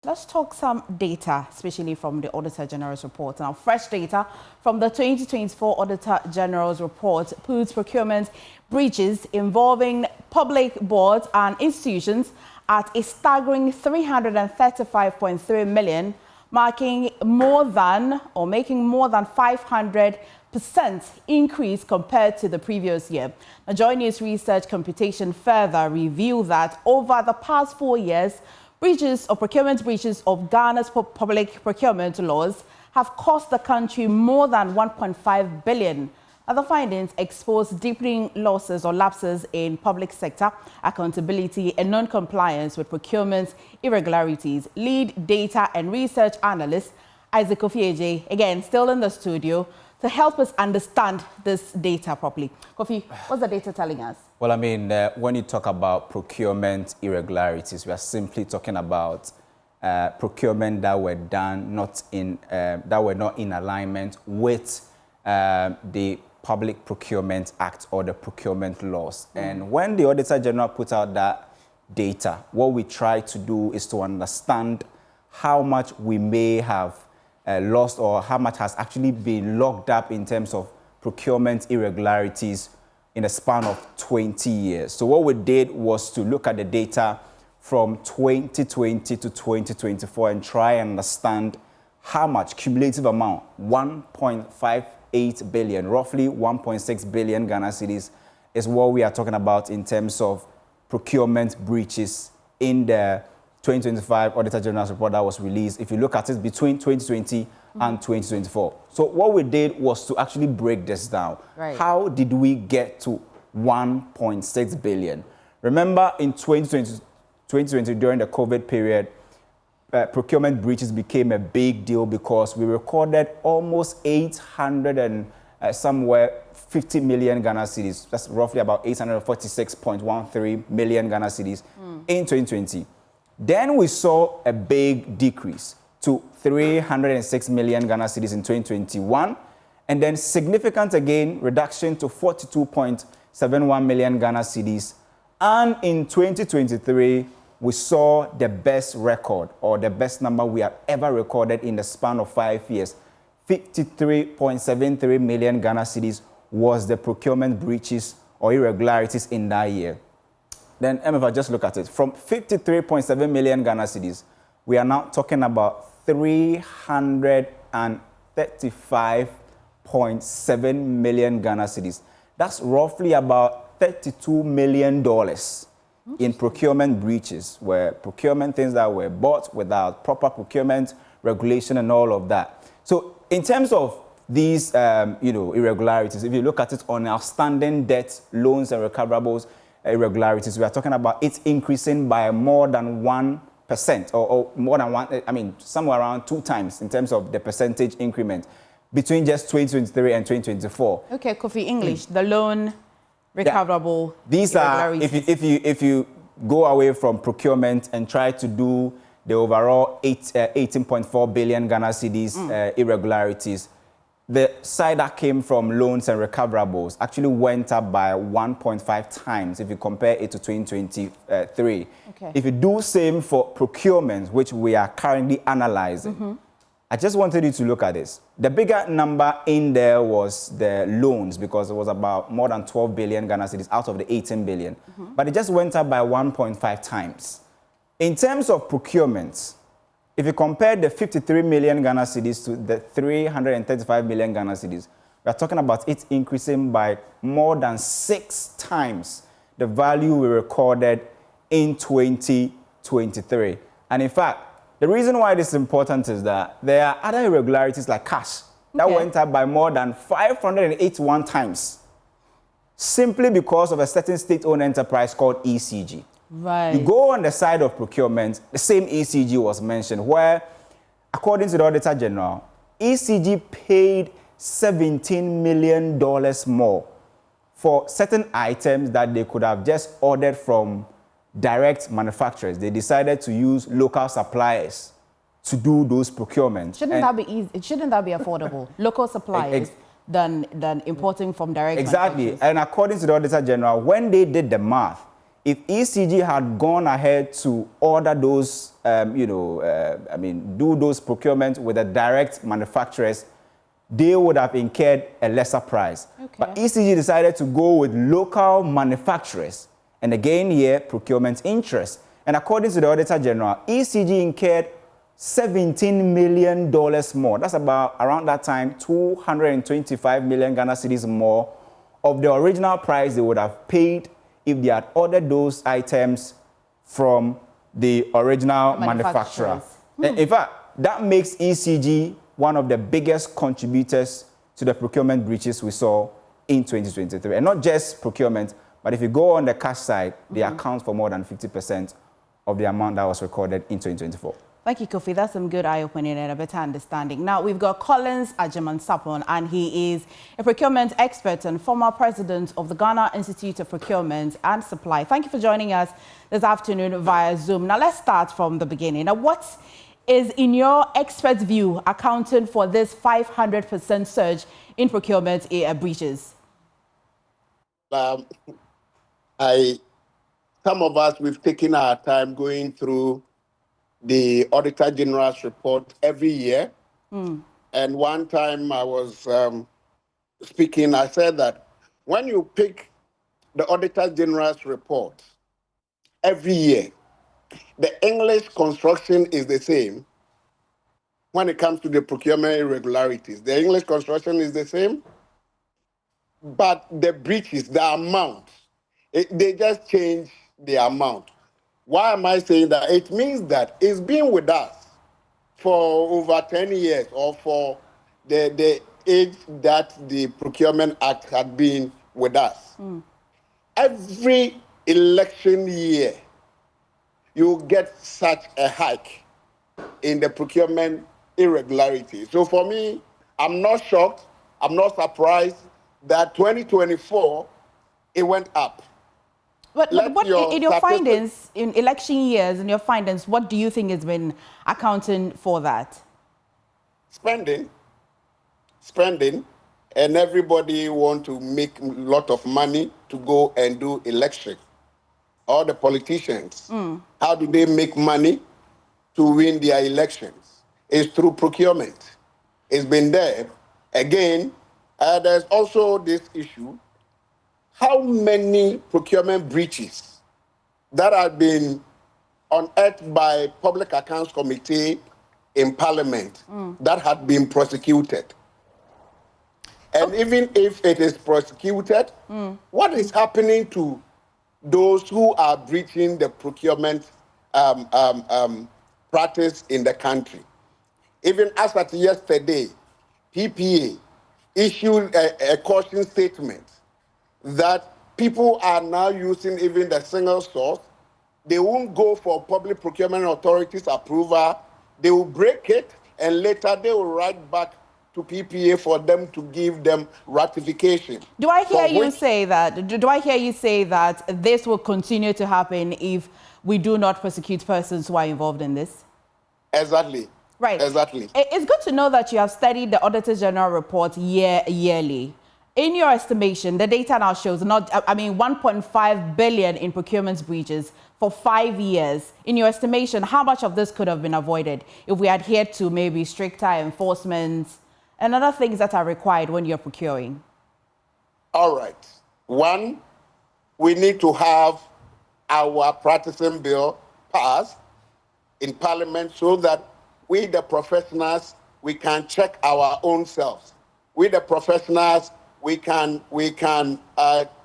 Let's talk some data, especially from the Auditor General's report. Now, fresh data from the 2024 Auditor General's report puts procurement breaches involving public boards and institutions at a staggering 335.3 million, making more than 500% increase compared to the previous year. Now, Joy News Research computation further revealed that over the past 4 years, procurement breaches of Ghana's public procurement laws have cost the country more than 1.5 billion. Other findings expose deepening losses or lapses in public sector accountability and non-compliance with procurement irregularities. Lead data and research analyst Isaac Kofi, again, still in the studio, to help us understand this data properly. Kofi, what's the data telling us? Well, I mean, when you talk about procurement irregularities, we are simply talking about procurement that were done not in alignment with the Public Procurement Act or the procurement laws. And when the Auditor General put out that data, what we try to do is to understand how much we may have lost or how much has actually been locked up in terms of procurement irregularities in a span of 20 years. So what we did was to look at the data from 2020 to 2024 and try and understand how much cumulative amount, 1.58 billion, roughly 1.6 billion Ghana cedis is what we are talking about in terms of procurement breaches in the 2025 Auditor General's report that was released. If you look at it between 2020 and 2024. So what we did was to actually break this down. Right. How did we get to 1.6 billion? Remember in 2020 during the COVID period, procurement breaches became a big deal because we recorded almost 50 million Ghana cedis. That's roughly about 846.13 million Ghana cedis in 2020. Then we saw a big decrease to 306 million Ghana cedis in 2021, and then significant again reduction to 42.71 million Ghana cedis. And in 2023, we saw the best record or the best number we have ever recorded in the span of 5 years. 53.73 million Ghana cedis was the procurement breaches or irregularities in that year. Then, if I just look at it, from 53.7 million Ghana cedis, we are now talking about 335.7 million Ghana cedis. That's roughly about $32 million in procurement breaches, where procurement things that were bought without proper procurement regulation and all of that. So, in terms of these, irregularities, if you look at it on outstanding debts, loans, and recoverables, irregularities, we are talking about it increasing by more than 1% or more than somewhere around 2 times in terms of the percentage increment between just 2023 and 2024. Okay, Kofi, English, the loan, recoverable. Yeah. These are, if you go away from procurement and try to do the overall 18.4 billion Ghana cedis irregularities, the side that came from loans and recoverables actually went up by 1.5 times if you compare it to 2023. Okay. If you do same for procurement, which we are currently analyzing, I just wanted you to look at this. The bigger number in there was the loans because it was about more than 12 billion Ghana cedis out of the 18 billion. But it just went up by 1.5 times. In terms of procurement, if you compare the 53 million Ghana cedis to the 335 million Ghana cedis, we are talking about it increasing by more than 6 times the value we recorded in 2023. And in fact, the reason why this is important is that there are other irregularities like cash that went up by more than 581 times simply because of a certain state-owned enterprise called ECG. Right. You go on the side of procurement, the same ECG was mentioned, where, according to the Auditor General, ECG paid $17 million more for certain items that they could have just ordered from direct manufacturers. They decided to use local suppliers to do those procurements. Shouldn't that be easy? Shouldn't that be affordable? Local suppliers than importing from direct Exactly. manufacturers. And according to the Auditor General, when they did the math, if ECG had gone ahead to order those, do those procurement with the direct manufacturers, they would have incurred a lesser price. Okay. But ECG decided to go with local manufacturers and again here, procurement interest. And according to the Auditor General, ECG incurred $17 million more. That's about, around that time, 225 million Ghana cedis more of the original price they would have paid if they had ordered those items from the original manufacturer. In fact, that makes ECG one of the biggest contributors to the procurement breaches we saw in 2023. And not just procurement, but if you go on the cash side, they account for more than 50% of the amount that was recorded in 2024. Thank you, Kofi. That's some good eye-opening and a better understanding. Now, we've got Collins Agyemang-Sarpong, and he is a procurement expert and former president of the Ghana Institute of Procurement and Supply. Thank you for joining us this afternoon via Zoom. Now, let's start from the beginning. Now, what is, in your expert's view, accounting for this 500% surge in procurement breaches? Some of us, we've taken our time going through the Auditor General's report every year. And one time I was speaking, I said that when you pick the Auditor General's report every year, the English construction is the same when it comes to the procurement irregularities. The English construction is the same, but the breaches, the amount, they just change the amount. Why am I saying that? It means that it's been with us for over 10 years or for the age that the Procurement Act had been with us. Every election year, you get such a hike in the procurement irregularities. So for me, I'm not shocked, I'm not surprised that 2024, it went up. But what, in your findings, in election years, in your findings, what do you think has been accounting for that? Spending, and everybody want to make a lot of money to go and do election. All the politicians, how do they make money to win their elections? It's through procurement. It's been there. Again, there's also this issue. How many procurement breaches that have been unearthed by Public Accounts Committee in Parliament that had been prosecuted? And even if it is prosecuted, what is happening to those who are breaching the procurement practice in the country? Even as at yesterday, PPA issued a caution statement that people are now using even the single source. They won't go for public procurement authorities approval. They will break it, and later they will write back to PPA for them to give them ratification. Do I hear you say that? Do I hear you say that this will continue to happen if we do not prosecute persons who are involved in this? Exactly. Right. Exactly. It's good to know that you have studied the Auditor General report yearly. In your estimation, the data now shows 1.5 billion in procurement breaches for 5 years. In your estimation, how much of this could have been avoided if we adhered to maybe stricter enforcement and other things that are required when you're procuring? All right. One, we need to have our practicing bill passed in Parliament so that we, the professionals, we can check our own selves. We, the professionals, we can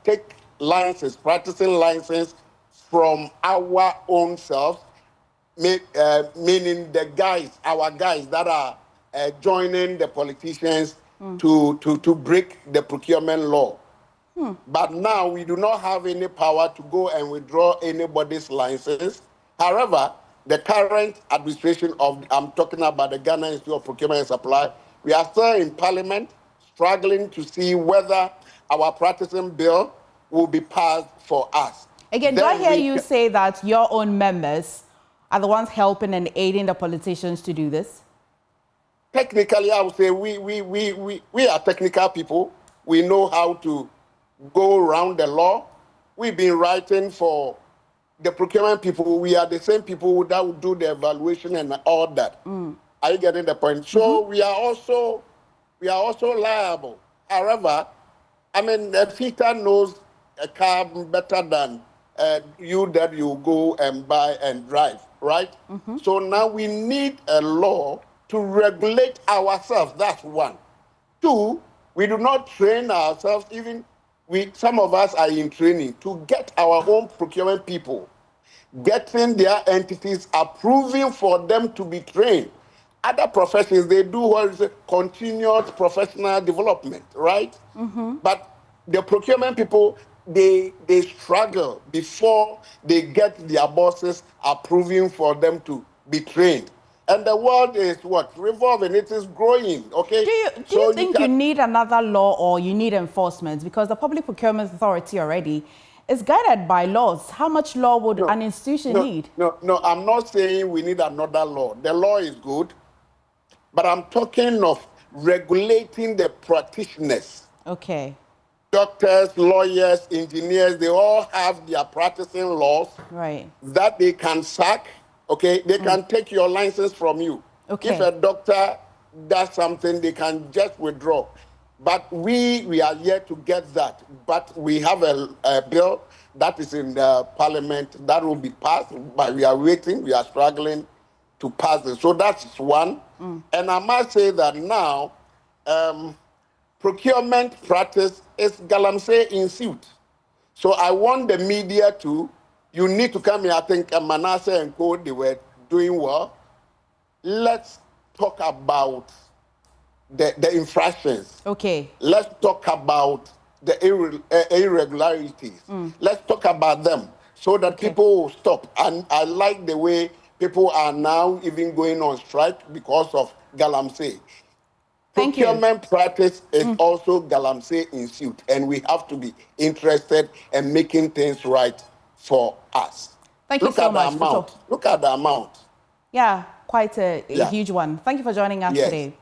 take licenses, practicing license from our own selves, meaning the guys, our guys that are joining the politicians to break the procurement law. But now we do not have any power to go and withdraw anybody's license. However, the current administration of, I'm talking about the Ghana Institute of Procurement and Supply, we are still in Parliament struggling to see whether our practicing bill will be passed for us. Again, do I hear you say that your own members are the ones helping and aiding the politicians to do this? Technically, I would say we are technical people. We know how to go around the law. We've been writing for the procurement people, we are the same people that would do the evaluation and all that. Are you getting the point? So we are also liable. However, I mean, the fitter knows a car better than you that you go and buy and drive, right? So now we need a law to regulate ourselves. That's one. Two, we do not train ourselves. Even some of us are in training to get our own procurement people, getting their entities approving for them to be trained. Other professions, they do what is continuous professional development, right? But the procurement people, they struggle before they get their bosses approving for them to be trained. And the world is what? Revolving. It is growing, okay? Do you think you need another law or you need enforcement? Because the Public Procurement Authority already is guided by laws. How much law would an institution need? No, I'm not saying we need another law. The law is good, but I'm talking of regulating the practitioners. Okay. Doctors, lawyers, engineers, they all have their practicing laws that they can sack, okay? They can take your license from you. Okay. If a doctor does something, they can just withdraw. But we are yet to get that. But we have a bill that is in the parliament that will be passed, but we are waiting, we are struggling to pass it. So that's one. And I must say that now, procurement practice is galamsey in suit. So I want the media you need to come here. I think Manasseh and Co, they were doing well. Let's talk about the infractions. Okay. Let's talk about the irregularities. Let's talk about them so that people will stop. And I like the way people are now even going on strike because of galamsey. Procurement practice is also galamsey in suit, and we have to be interested in making things right for us. Thank you so much. Look at the amount. Yeah, quite a huge one. Thank you for joining us today.